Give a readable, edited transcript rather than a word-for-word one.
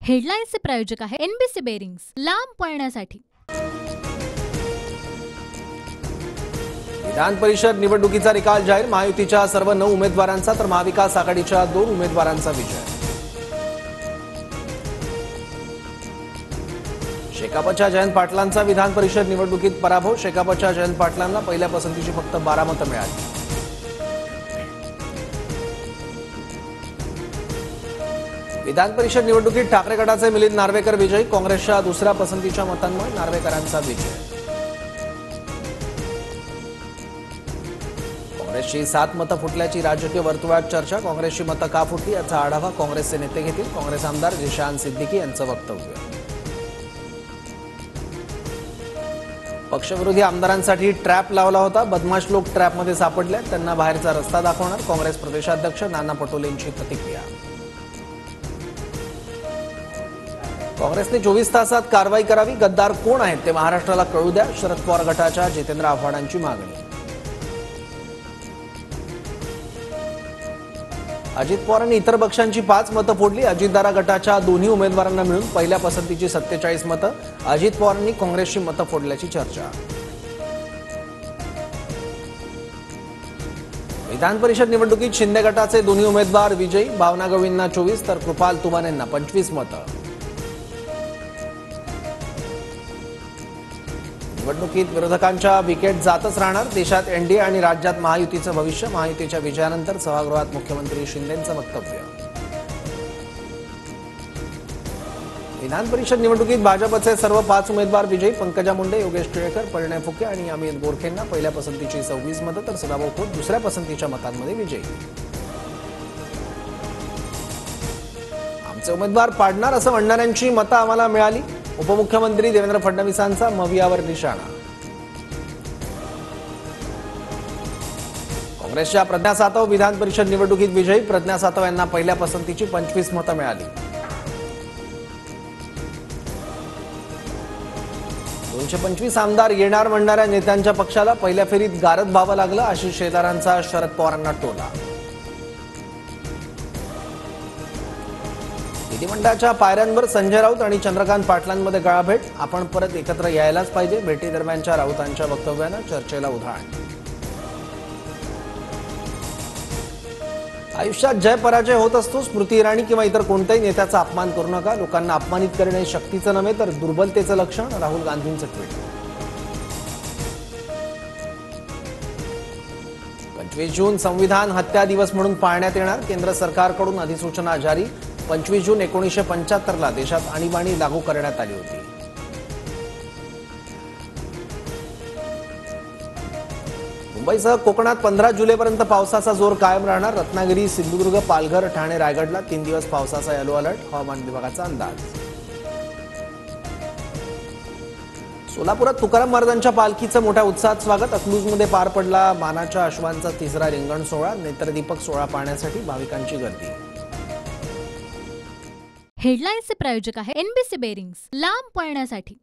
हेडलाईन्सचे प्रायोजक आहे NBC bearings, लांब पळण्यासाठी। विधान परिषद निवडणुकीचा निकाल जाहीर। महायुतीच्या सर्व 9 उमेदवारांचा तर महाविकास आघाडीच्या 2 उमेदवारांचा विजय। शेकापच्या जयंत पाटलांचा विधान परिषद निवडणुकीत पराभव। शेकापच्या जयंत पाटलांना पहिल्या पसंतीची फक्त 12 मतं मिळाली। विधान परिषद निवडणुकीत ठाकरे गटाचे मिलिंद नार्वेकर विजयी। काँग्रेसच्या दुसऱ्या पसंतीच्या मतांमुळे नार्वेकरांचा विजय। काँग्रेसची 7 मतं फुटल्याची राजकीय वर्तुळात चर्चा। काँग्रेसची मतं का फुटली याचा आढावा काँग्रेसचे नेते घेतील। काँग्रेस आमदार जिशान सिद्दीकी यांचं वक्तव्य। पक्षविरोधी आमदारांसाठी ट्रॅप लावला होता। बदमाश लोक ट्रॅपमध्ये सापडले, त्यांना बाहेरचा रस्ता दाखवणार। काँग्रेस प्रदेशाध्यक्ष नाना पटोलेंची प्रतिक्रिया। काँग्रेसने 24 तासात कारवाई करावी। गद्दार कोण आहेत ते महाराष्ट्राला कळू द्या। शरद पवार गटाच्या जितेंद्र आव्हाडांची मागणी। अजित पवारांनी इतर पक्षांची 5 मतं फोडली। अजितदारा गटाच्या दोन्ही उमेदवारांना मिळून पहिल्या पसंतीची 47 मतं। अजित पवारांनी काँग्रेसची मतं फोडल्याची चर्चा। विधान परिषद निवडणुकीत शिंदे गटाचे दोन्ही उमेदवार विजयी। भावना गवळींना 24 तर कृपाल तुमानेंना 25 मतं। निवडणुकीत विरोधकांच्या विकेट जातच राहणार। देशात एनडीए आणि राज्यात महायुतीचं भविष्य। महायुतीच्या विजयानंतर सभागृहात मुख्यमंत्री शिंदेंचं वक्तव्य। विधान परिषद निवडणुकीत भाजपचे सर्व 5 उमेदवार विजयी। पंकजा मुंडे, योगेश टिळेकर, परिणय फुके आणि अमित गोरखेंना पहिल्या पसंतीची 26 मतं तर सदाभाऊ खोत दुसऱ्या पसंतीच्या मतांमध्ये विजयी। आमचे उमेदवार पाडणार असं म्हणणाऱ्यांची मतं आम्हाला मिळाली। उपमुख्यमंत्री देवेंद्र फडणवीसांचा मवियावर निशाणा। काँग्रेसच्या प्रज्ञा सातव विधान परिषद निवडणुकीत विजयी। प्रज्ञा सातव यांना पहिल्या पसंतीची 25 मतं मिळाली। 225 आमदार येणार म्हणणाऱ्या नेत्यांच्या पक्षाला पहिल्या फेरीत गारद व्हावं लागलं। आशिष शेलारांचा शरद पवारांना टोला। विधिमंडळाच्या पायऱ्यांवर संजय राऊत आणि चंद्रकांत पाटलांमध्ये गळाभेट। आपण परत एकत्र यायलाच पाहिजे। भेटीदरम्यानच्या राऊतांच्या वक्तव्यानं चर्चेला उधाण। आयुष्यात जय पराजय होत असतो। स्मृती इराणी किंवा इतर कोणत्याही नेत्याचा अपमान करू नका। लोकांना अपमानित करणे शक्तीचं नव्हे तर दुर्बलतेचं लक्षण। राहुल गांधींचं ट्विट। 25 जून संविधान हत्या दिवस म्हणून पाळण्यात येणार। केंद्र सरकारकडून अधिसूचना जारी। 25 जून 1975 ला देशात आणीबाणी लागू करण्यात आली होती। मुंबईसह कोकणात 15 जुलैपर्यंत पावसाचा जोर कायम राहणार। रत्नागिरी, सिंधुदुर्ग, पालघर, ठाणे, रायगडला 3 दिवस पावसाचा येलो अलर्ट। हवामान विभागाचा अंदाज। सोलापुरात तुकाराम महाराजांच्या पालखीचं मोठ्या उत्साहात स्वागत। अकलूजमध्ये पार पडला मानाच्या अश्वांचा 3रा रिंगण सोहळा। नेत्रदीपक सोहळा पाहण्यासाठी भाविकांची गर्दी। हेडलाईन्सचे प्रायोजक आहे एनबीसी बेरिंग्स, लांब पळण्यासाठी।